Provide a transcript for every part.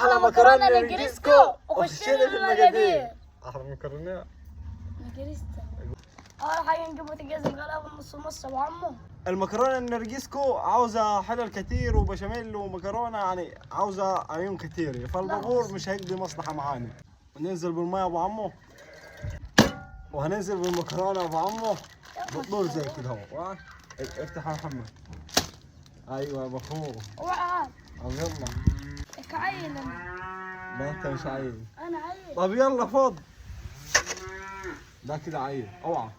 احلى مكرونه نجريسكو وخشينا بالمقادير. احلى مكرونه نجريسكو. اول حاجه نجيب بوتاجاز نغلقها نص نص ابو عمو. المكرونه النرجسكو عاوزه حلل كتير وبشاميل ومكرونه، يعني عاوزه عيون كتير، فالبابور مش هيقضي مصلحه معانا. وننزل بالميه ابو عمو، وهننزل بالمكرونه ابو عمو بالطول زي كده اهو. افتح يا محمد. ايوه يا اخوه. اوعى طب يلا. عين. لا انت مش عايز. انا عين. طب يلا فض. ده كده عيل. اوعى.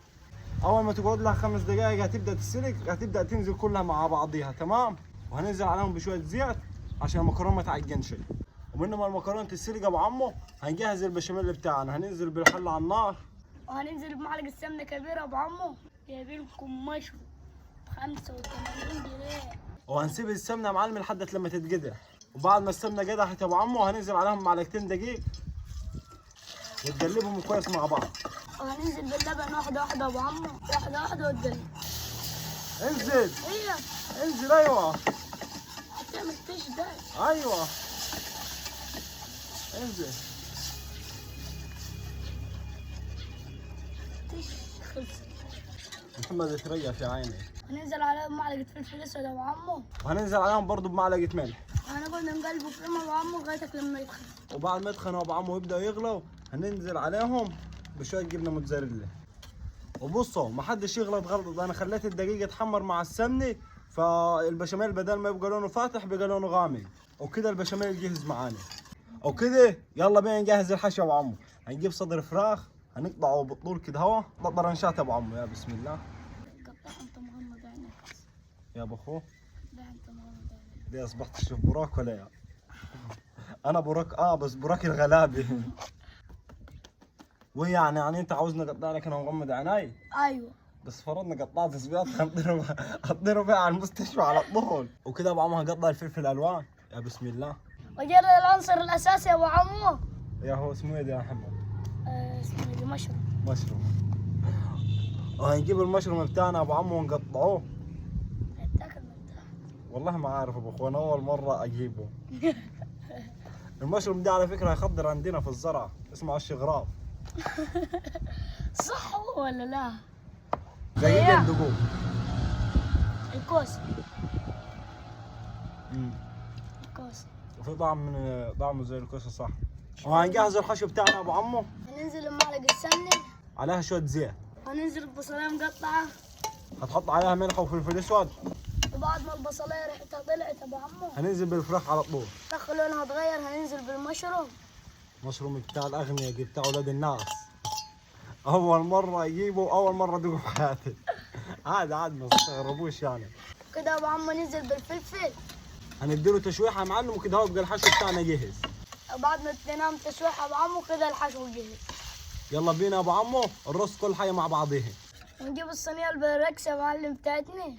اول ما تقعد لها 5 دقائق هتبدا تسلق، هتبدا تنزل كلها مع بعضيها تمام. وهننزل عليهم بشويه زيت عشان المكرونه ما تعجنش. ومن ما المكرونه تسلق ابو عمو هنجهز البشاميل بتاعنا. هننزل بالحله على النار، وهننزل بمعلقه سمنه كبيره ابو عمو. جايبين لكم مشروم 85 جنيه. وهنسيب السمنه يا معلم لحد لما تتقدح. وبعد ما السمنه قدحت يا ابو عمو هننزل عليهم معلقتين دقيق وتقلبهم كويس مع بعض. وهننزل باللبن واحده واحده ابو عمو، واحده واحده وتقلب. انزل. ايوه انزل. ايوه هتعمل تيش ده. ايوه انزل. تيش خلصت. محمد يتريق يا عيني. هننزل عليهم معلقه فلفل اسود ابو عمو. وهننزل عليهم برضو بمعلقه ملح. وهنقعد نقلبه فيهم ابو عمو لغايه لما يدخل. وبعد ما يدخنوا ابو عمو يبداوا يغلوا هننزل عليهم بشويه جبنه موتزاريلا. وبصوا ما حدش يغلط غلطه، انا خليت الدقيق يتحمر مع السمنه، فالبشاميل بدل ما يبقى لونه فاتح بقى لونه غامق. وكده البشاميل جهز معانا. وكده يلا بينا نجهز الحشو يا ابو عمو. هنجيب صدر فراخ هنقطعه بالطول كده هوا طرنشات يا ابو عمو. يا بسم الله. قطع انت مغمض عينك. يا ابو اخوه ده انت مغمض عينك. دي اصبحت تشوف براك ولا يا؟ انا براك بس براك الغلابي. ويعني انت عاوزني اقطع لك انا مغمض عيني؟ ايوه بس فرضنا قطعت صبيات هتطيروا بيها على المستشفى على طول. وكده ابو عمو هقطع الفلفل الالوان. يا بسم الله. وجرى العنصر الاساسي يا ابو عمو. يا هو اسمه ايه ده يا محمد؟ اسمه ايه؟ مشروم. مشروم. وهنجيب المشروم بتاعنا ابو عمو ونقطعوه. هيتاكل من تحت. والله ما عارف ابو اخوان، اول مره اجيبه. المشروم ده على فكره هيخضر عندنا في الزرع، اسمه الشغراف. صح ولا لا؟ زي الدقوق. الكوس. الكوس. وفي طعمه زي الكوسه صح. وهنجهز الحشو بتاعنا ابو عمو. هننزل بمعلقه سمنه. عليها شويه زيت. هننزل ببصلايه مقطعه. هتحط عليها ملح وفلفل اسود. وبعد ما البصلايه ريحتها طلعت ابو عمو هننزل بالفراخ على طول. الفراخ لونها اتغير. هننزل بالمشروم. مشروم بتاع الاغنياء بتاع اولاد الناس. اول مره اجيبه، اول مره ادوقه في حياتي. عادي ما تستغربوش يعني. كده ابو عمو ننزل بالفلفل. هنديله تشويحه يا معلم وكده هو يبقى الحشو بتاعنا جاهز. وبعد ما تنام تشويحه ابو عمو كده الحشو جاهز. يلا بينا يا ابو عمو نرص كل حاجه مع بعضيها. ونجيب الصينيه البريكس يا معلم بتاعتنا.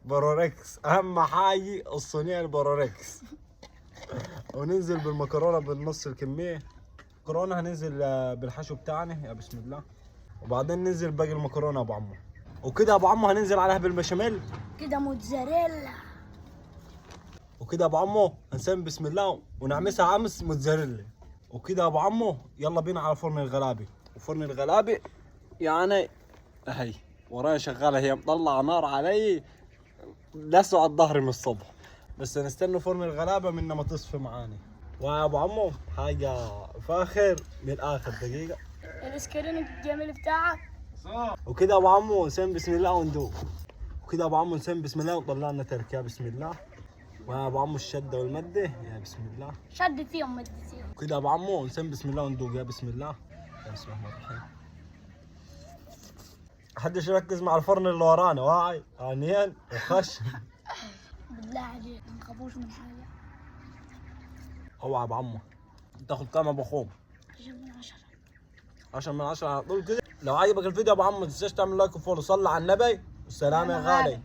بروركس اهم حاجه، الصينيه البروركس. وننزل بالمكرونه بالنص الكميه. المكرونه هننزل بالحشو بتاعنا. يا بسم الله. وبعدين ننزل باقي المكرونه يا ابو عمو. وكده يا ابو عمو هننزل عليها بالبشاميل. كده موتزاريلا. وكده يا ابو عمو هنسمي بسم الله ونعمسها عمس موتزاريلا. وكده يا ابو عمو يلا بينا على فرن الغلابي. وفرن الغلابي يعني اهي ورايا شغاله، هي مطلعه نار علي لسه على الظهر من الصبح، بس نستنى فرن الغلابه من ما تصفي معانا. ويا ابو عمو حاجه فاخر من الاخر. دقيقه السكرين الجميل بتاعك. وكده يا ابو عمو نسمي بسم الله وندوق. وكده يا ابو عمو نسمي بسم الله ونطلع لنا تركه. بسم الله. ويا ابو عمو الشده والمده. يا بسم الله. شد فيهم مد فيهم. وكده يا ابو عمو نسمي بسم الله وندوق. يا بسم الله. يا بسم الله الرحمن الرحيم. محدش يركز مع الفرن اللي ورانا. واعي انيان وخش. بالله عليك ما تخافوش من حاجه. اوعى يا ابو عمو تاخد كام يا ابو اخوه؟ 10 من 10. 10 من 10 على طول كده. لو عجبك الفيديو يا ابو عمو ما تنساش تعمل لايك وفولو. صلي على النبي والسلام يا غالي.